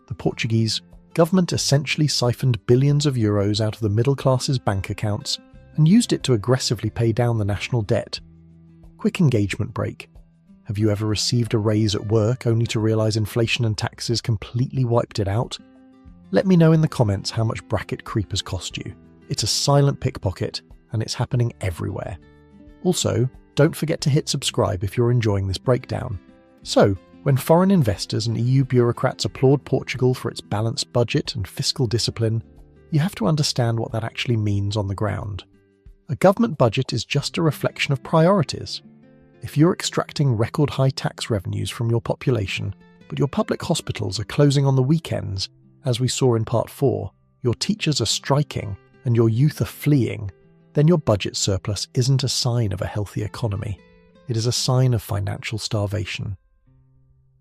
the Portuguese government essentially siphoned billions of euros out of the middle class's bank accounts and used it to aggressively pay down the national debt. Quick engagement break. Have you ever received a raise at work only to realise inflation and taxes completely wiped it out? Let me know in the comments how much bracket creep has cost you. It's a silent pickpocket, and it's happening everywhere. Also, don't forget to hit subscribe if you're enjoying this breakdown. So, when foreign investors and EU bureaucrats applaud Portugal for its balanced budget and fiscal discipline, you have to understand what that actually means on the ground. A government budget is just a reflection of priorities. If you're extracting record-high tax revenues from your population, but your public hospitals are closing on the weekends, as we saw in Part 4, your teachers are striking, and your youth are fleeing, then your budget surplus isn't a sign of a healthy economy. It is a sign of financial starvation.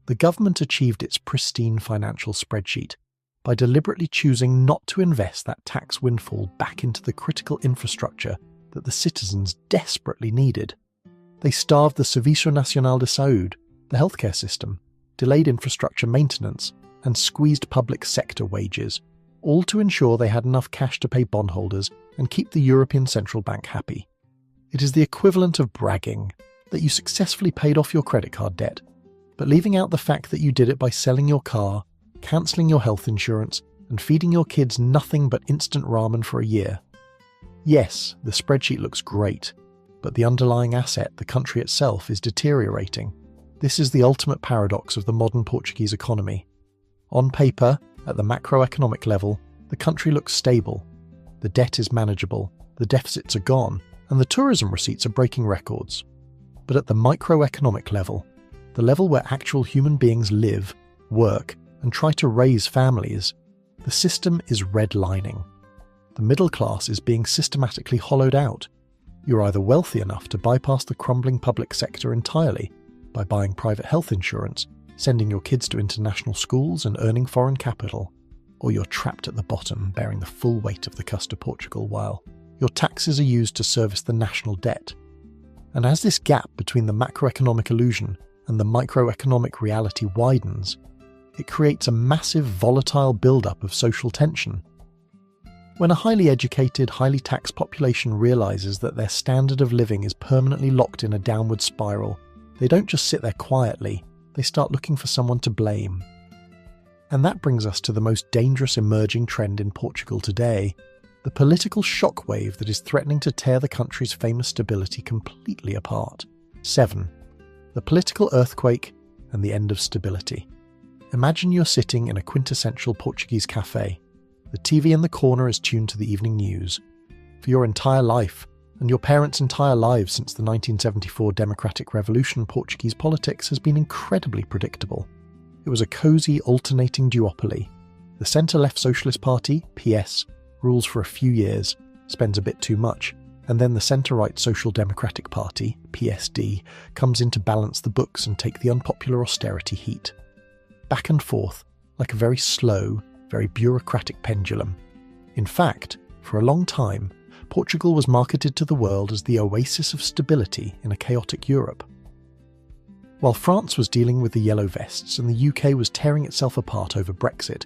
The government achieved its pristine financial spreadsheet by deliberately choosing not to invest that tax windfall back into the critical infrastructure that the citizens desperately needed. They starved the Serviço Nacional de Saúde, the healthcare system, delayed infrastructure maintenance, and squeezed public sector wages, all to ensure they had enough cash to pay bondholders and keep the European Central Bank happy. It is the equivalent of bragging that you successfully paid off your credit card debt, but leaving out the fact that you did it by selling your car, cancelling your health insurance, and feeding your kids nothing but instant ramen for a year. Yes, the spreadsheet looks great, but the underlying asset, the country itself, is deteriorating. This is the ultimate paradox of the modern Portuguese economy. On paper, at the macroeconomic level, the country looks stable. The debt is manageable, the deficits are gone, and the tourism receipts are breaking records. But at the microeconomic level, the level where actual human beings live, work, and try to raise families, the system is redlining. The middle class is being systematically hollowed out. You're either wealthy enough to bypass the crumbling public sector entirely by buying private health insurance, sending your kids to international schools and earning foreign capital, or you're trapped at the bottom bearing the full weight of the Custo Portugal while your taxes are used to service the national debt. And as this gap between the macroeconomic illusion and the microeconomic reality widens, it creates a massive volatile build-up of social tension. When a highly educated, highly taxed population realises that their standard of living is permanently locked in a downward spiral, they don't just sit there quietly, they start looking for someone to blame. And that brings us to the most dangerous emerging trend in Portugal today, the political shockwave that is threatening to tear the country's famous stability completely apart. 7. The political earthquake and the end of stability. Imagine you're sitting in a quintessential Portuguese cafe. The TV in the corner is tuned to the evening news. For your entire life, and your parents' entire lives since the 1974 Democratic Revolution, Portuguese politics has been incredibly predictable. It was a cosy, alternating duopoly. The centre-left Socialist Party, PS, rules for a few years, spends a bit too much, and then the centre-right Social Democratic Party, PSD, comes in to balance the books and take the unpopular austerity heat. Back and forth, like a very slow, very bureaucratic pendulum. In fact, for a long time, Portugal was marketed to the world as the oasis of stability in a chaotic Europe. While France was dealing with the yellow vests and the UK was tearing itself apart over Brexit,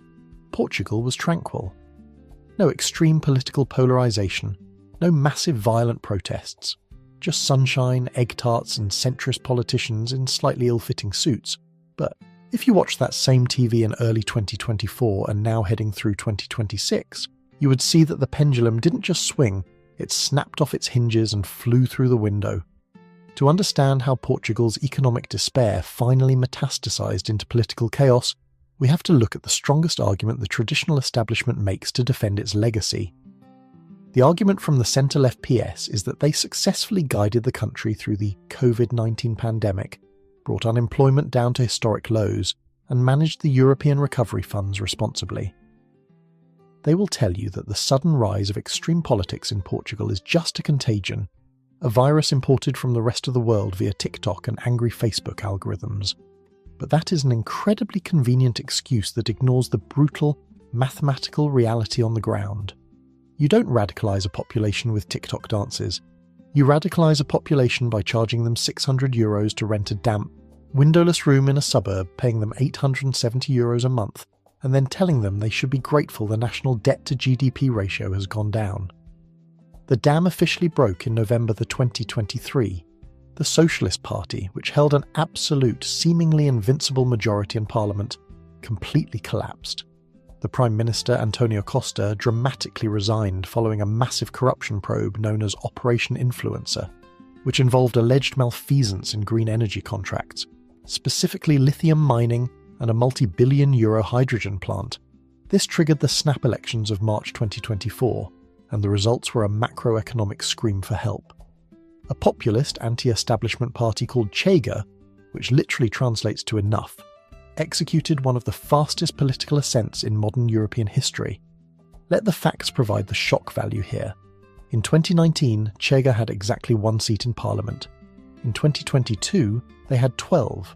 Portugal was tranquil. No extreme political polarisation, no massive violent protests, just sunshine, egg tarts and centrist politicians in slightly ill-fitting suits. But if you watched that same TV in early 2024 and now heading through 2026, you would see that the pendulum didn't just swing, it snapped off its hinges and flew through the window. To understand how Portugal's economic despair finally metastasized into political chaos, we have to look at the strongest argument the traditional establishment makes to defend its legacy. The argument from the centre-left PS is that they successfully guided the country through the COVID-19 pandemic, brought unemployment down to historic lows, and managed the European recovery funds responsibly. They will tell you that the sudden rise of extreme politics in Portugal is just a contagion, a virus imported from the rest of the world via TikTok and angry Facebook algorithms. But that is an incredibly convenient excuse that ignores the brutal, mathematical reality on the ground. You don't radicalise a population with TikTok dances. You radicalise a population by charging them €600 to rent a damp, windowless room in a suburb, paying them €870 a month, and then telling them they should be grateful the national debt-to-GDP ratio has gone down. The dam officially broke in November 2023. The Socialist Party, which held an absolute, seemingly invincible majority in Parliament, completely collapsed. The Prime Minister, Antonio Costa, dramatically resigned following a massive corruption probe known as Operation Influencer, which involved alleged malfeasance in green energy contracts, specifically lithium mining and a multi-billion euro hydrogen plant. This triggered the snap elections of March 2024, and the results were a macroeconomic scream for help. A populist anti-establishment party called Chega, which literally translates to enough, executed one of the fastest political ascents in modern European history. Let the facts provide the shock value here. In 2019, Chega had exactly 1 seat in Parliament. In 2022, they had 12.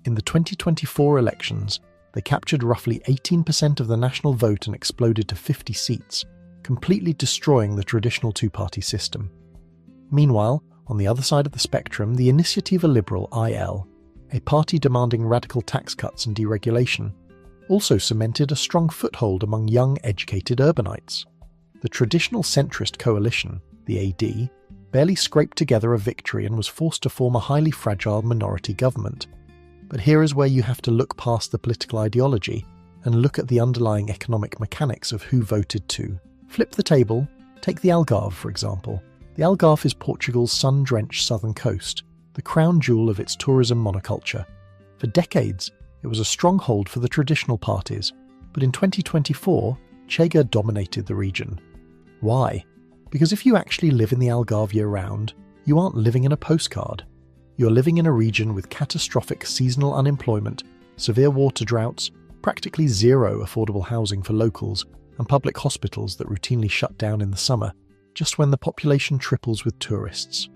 In the 2024 elections, they captured roughly 18% of the national vote and exploded to 50 seats, completely destroying the traditional two-party system. Meanwhile, on the other side of the spectrum, the Iniciativa Liberal (IL), a party demanding radical tax cuts and deregulation, also cemented a strong foothold among young, educated urbanites. The traditional centrist coalition, the AD, barely scraped together a victory and was forced to form a highly fragile minority government. But here is where you have to look past the political ideology and look at the underlying economic mechanics of who voted to. Flip the table, take the Algarve for example. The Algarve is Portugal's sun-drenched southern coast, the crown jewel of its tourism monoculture. For decades, it was a stronghold for the traditional parties, but in 2024, Chega dominated the region. Why? Because if you actually live in the Algarve year-round, you aren't living in a postcard. You're living in a region with catastrophic seasonal unemployment, severe water droughts, practically zero affordable housing for locals, and public hospitals that routinely shut down in the summer, just when the population triples with tourists.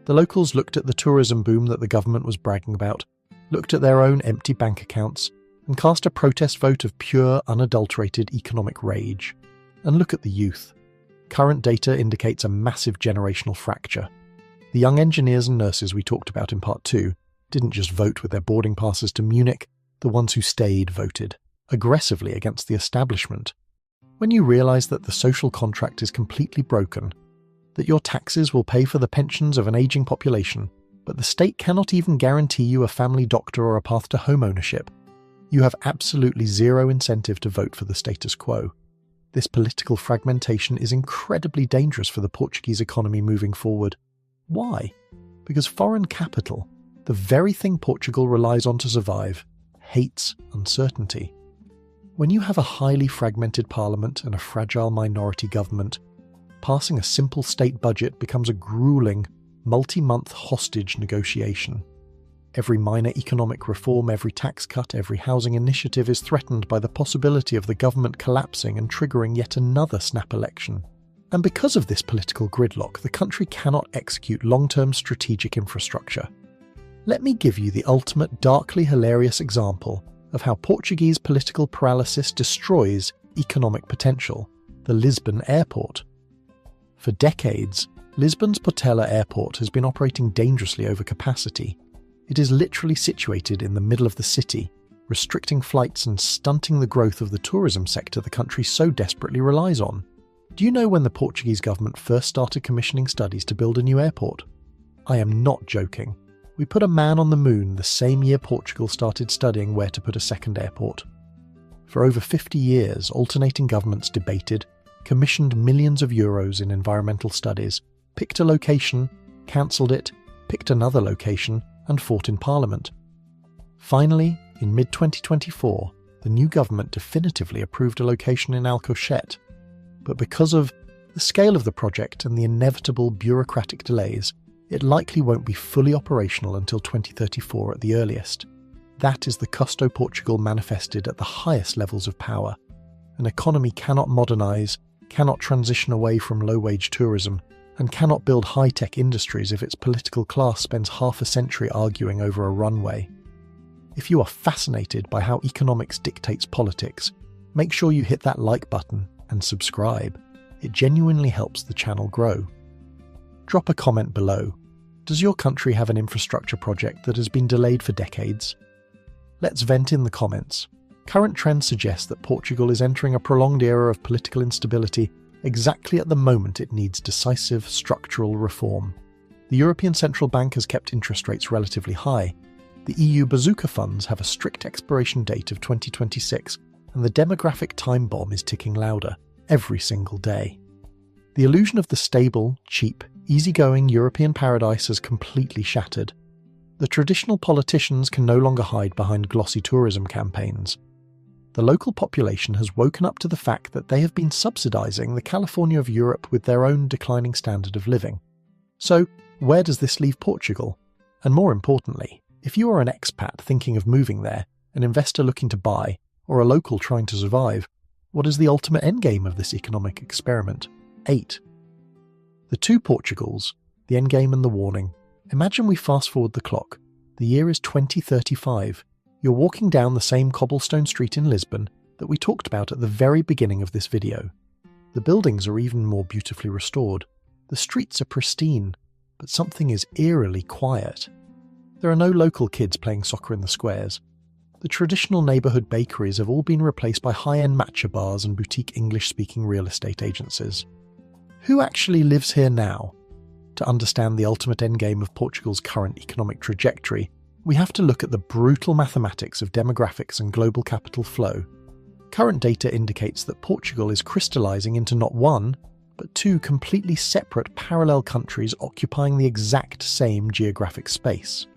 The locals looked at the tourism boom that the government was bragging about, looked at their own empty bank accounts, and cast a protest vote of pure, unadulterated economic rage. And look at the youth. Current data indicates a massive generational fracture. The young engineers and nurses we talked about in Part 2 didn't just vote with their boarding passes to Munich, the ones who stayed voted, aggressively against the establishment. When you realise that the social contract is completely broken, that your taxes will pay for the pensions of an ageing population, but the state cannot even guarantee you a family doctor or a path to home ownership, you have absolutely zero incentive to vote for the status quo. This political fragmentation is incredibly dangerous for the Portuguese economy moving forward. Why? Because foreign capital, the very thing Portugal relies on to survive, hates uncertainty. When you have a highly fragmented parliament and a fragile minority government, passing a simple state budget becomes a grueling, multi-month hostage negotiation. Every minor economic reform, every tax cut, every housing initiative is threatened by the possibility of the government collapsing and triggering yet another snap election. And because of this political gridlock, the country cannot execute long-term strategic infrastructure. Let me give you the ultimate darkly hilarious example of how Portuguese political paralysis destroys economic potential. the Lisbon airport. For decades, Lisbon's Portela airport has been operating dangerously over capacity. It is literally situated in the middle of the city, restricting flights and stunting the growth of the tourism sector the country so desperately relies on. Do you know when the Portuguese government first started commissioning studies to build a new airport? I am not joking. We put a man on the moon the same year Portugal started studying where to put a second airport. For over 50 years, alternating governments debated, commissioned millions of euros in environmental studies, picked a location, cancelled it, picked another location, and fought in Parliament. Finally, in mid-2024, the new government definitively approved a location in Alcochete. But because of the scale of the project and the inevitable bureaucratic delays, it likely won't be fully operational until 2034 at the earliest. That is the Custo Portugal manifested at the highest levels of power. An economy cannot modernise, cannot transition away from low-wage tourism, and cannot build high-tech industries if its political class spends half a century arguing over a runway. If you are fascinated by how economics dictates politics, make sure you hit that like button and subscribe. It genuinely helps the channel grow. Drop a comment below. Does your country have an infrastructure project that has been delayed for decades? Let's vent in the comments. Current trends suggest that Portugal is entering a prolonged era of political instability exactly at the moment it needs decisive structural reform. The European Central Bank has kept interest rates relatively high. The EU bazooka funds have a strict expiration date of 2026, and the demographic time bomb is ticking louder every single day. The illusion of the stable, cheap, easygoing European paradise has completely shattered. The traditional politicians can no longer hide behind glossy tourism campaigns. The local population has woken up to the fact that they have been subsidising the California of Europe with their own declining standard of living. So, where does this leave Portugal? And more importantly, if you are an expat thinking of moving there, an investor looking to buy, or a local trying to survive, what is the ultimate endgame of this economic experiment? 8. The Two Portugals, the endgame and the warning. Imagine we fast forward the clock. The year is 2035. You're walking down the same cobblestone street in Lisbon that we talked about at the very beginning of this video. The buildings are even more beautifully restored. The streets are pristine, but something is eerily quiet. There are no local kids playing soccer in the squares. The traditional neighbourhood bakeries have all been replaced by high-end matcha bars and boutique English-speaking real estate agencies. Who actually lives here now? To understand the ultimate endgame of Portugal's current economic trajectory, we have to look at the brutal mathematics of demographics and global capital flow. Current data indicates that Portugal is crystallising into not one, but two completely separate parallel countries occupying the exact same geographic space.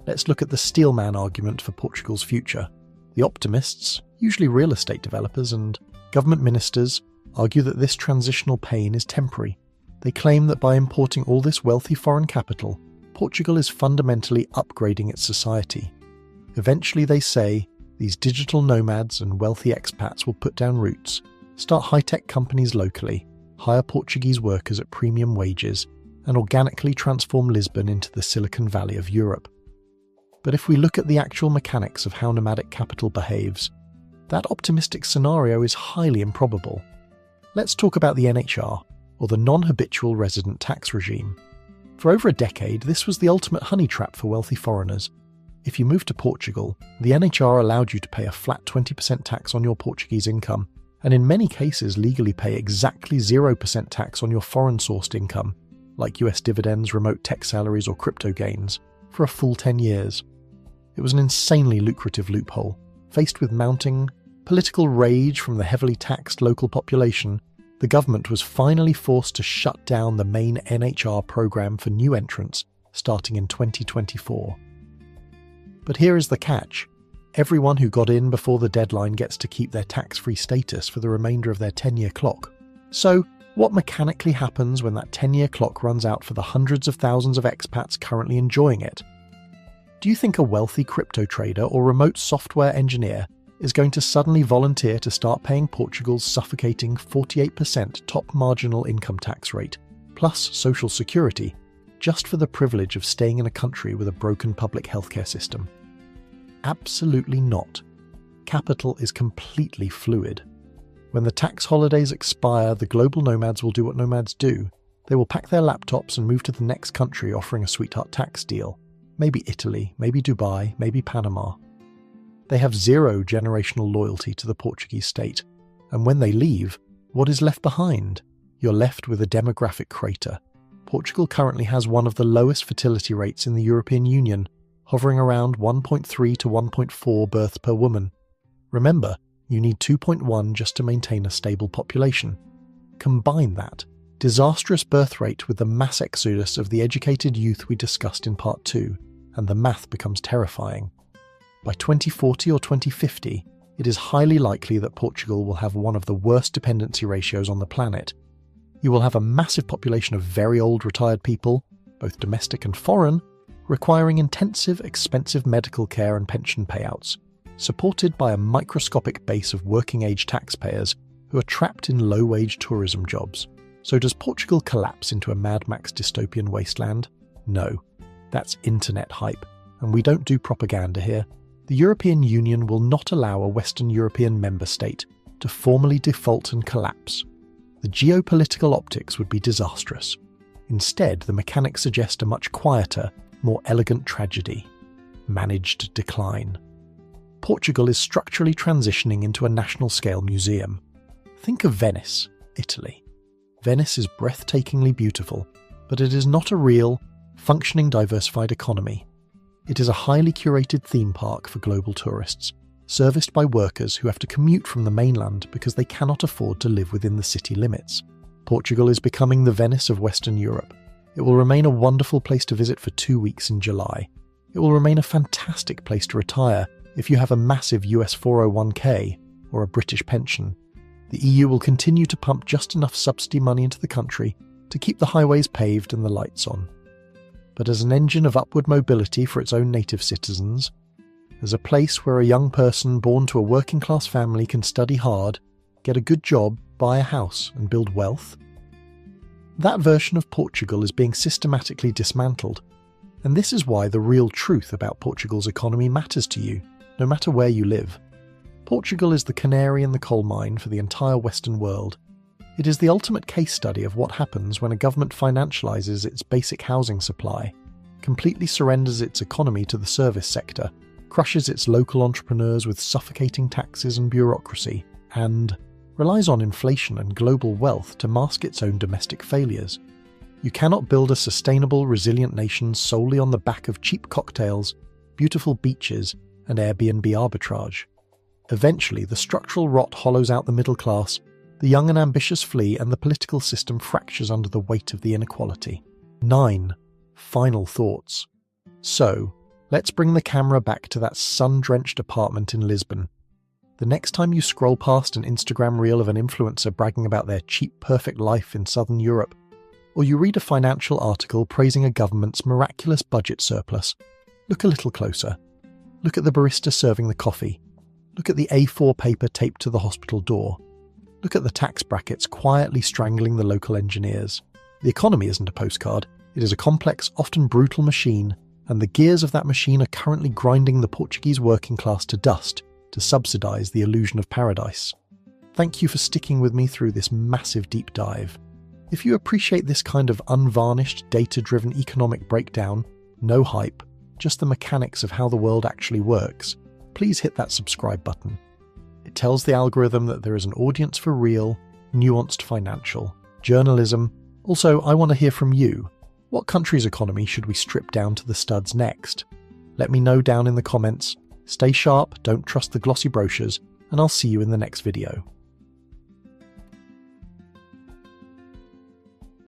Let's look at the steelman argument for Portugal's future. The optimists, usually real estate developers and government ministers, argue that this transitional pain is temporary. They claim that by importing all this wealthy foreign capital, Portugal is fundamentally upgrading its society. Eventually, they say, these digital nomads and wealthy expats will put down roots, start high-tech companies locally, hire Portuguese workers at premium wages, and organically transform Lisbon into the Silicon Valley of Europe. But if we look at the actual mechanics of how nomadic capital behaves, that optimistic scenario is highly improbable. Let's talk about the NHR, or the non-habitual resident tax regime. For over a decade, this was the ultimate honey trap for wealthy foreigners. If you moved to Portugal, the NHR allowed you to pay a flat 20% tax on your Portuguese income, and in many cases legally pay exactly 0% tax on your foreign-sourced income, like US dividends, remote tech salaries, or crypto gains, for a full 10 years. It was an insanely lucrative loophole. Faced with mounting political rage from the heavily taxed local population, the government was finally forced to shut down the main NHR program for new entrants starting in 2024. But here is the catch. Everyone who got in before the deadline gets to keep their tax-free status for the remainder of their 10-year clock. So, what mechanically happens when that 10-year clock runs out for the hundreds of thousands of expats currently enjoying it? Do you think a wealthy crypto trader or remote software engineer is going to suddenly volunteer to start paying Portugal's suffocating 48% top marginal income tax rate, plus social security, just for the privilege of staying in a country with a broken public healthcare system? Absolutely not. Capital is completely fluid. When the tax holidays expire, the global nomads will do what nomads do. They will pack their laptops and move to the next country offering a sweetheart tax deal. Maybe Italy, maybe Dubai, maybe Panama. They have zero generational loyalty to the Portuguese state. And when they leave, what is left behind? You're left with a demographic crater. Portugal currently has one of the lowest fertility rates in the European Union, hovering around 1.3 to 1.4 births per woman. Remember, you need 2.1 just to maintain a stable population. Combine that disastrous birth rate with the mass exodus of the educated youth we discussed in part 2, and the math becomes terrifying. By 2040 or 2050, it is highly likely that Portugal will have one of the worst dependency ratios on the planet. You will have a massive population of very old retired people, both domestic and foreign, requiring intensive, expensive medical care and pension payouts, supported by a microscopic base of working-age taxpayers who are trapped in low-wage tourism jobs. So does Portugal collapse into a Mad Max dystopian wasteland? No. That's internet hype, and we don't do propaganda here. The European Union will not allow a Western European member state to formally default and collapse. The geopolitical optics would be disastrous. Instead, the mechanics suggest a much quieter, more elegant tragedy: managed decline. Portugal is structurally transitioning into a national-scale museum. Think of Venice, Italy. Venice is breathtakingly beautiful, but it is not a real, functioning diversified economy. It is a highly curated theme park for global tourists, serviced by workers who have to commute from the mainland because they cannot afford to live within the city limits. Portugal is becoming the Venice of Western Europe. It will remain a wonderful place to visit for 2 weeks in July. It will remain a fantastic place to retire if you have a massive US 401k or a British pension. The EU will continue to pump just enough subsidy money into the country to keep the highways paved and the lights on. But as an engine of upward mobility for its own native citizens, as a place where a young person born to a working-class family can study hard, get a good job, buy a house and build wealth, that version of Portugal is being systematically dismantled. And this is why the real truth about Portugal's economy matters to you, no matter where you live. Portugal is the canary in the coal mine for the entire Western world. It is the ultimate case study of what happens when a government financializes its basic housing supply, completely surrenders its economy to the service sector, crushes its local entrepreneurs with suffocating taxes and bureaucracy, and relies on inflation and global wealth to mask its own domestic failures. You cannot build a sustainable, resilient nation solely on the back of cheap cocktails, beautiful beaches, and Airbnb arbitrage. Eventually, the structural rot hollows out the middle class, the young and ambitious flee, and the political system fractures under the weight of the inequality. 9. Final thoughts. So, let's bring the camera back to that sun-drenched apartment in Lisbon. The next time you scroll past an Instagram reel of an influencer bragging about their cheap, perfect life in southern Europe, or you read a financial article praising a government's miraculous budget surplus, look a little closer. Look at the barista serving the coffee. Look at the A4 paper taped to the hospital door. Look at the tax brackets quietly strangling the local engineers. The economy isn't a postcard. It is a complex, often brutal machine, and the gears of that machine are currently grinding the Portuguese working class to dust to subsidize the illusion of paradise. Thank you for sticking with me through this massive deep dive. If you appreciate this kind of unvarnished, data-driven economic breakdown, no hype, just the mechanics of how the world actually works, please hit that subscribe button. It tells the algorithm that there is an audience for real, nuanced financial journalism. Also, I want to hear from you. What country's economy should we strip down to the studs next? Let me know down in the comments. Stay sharp, don't trust the glossy brochures, and I'll see you in the next video.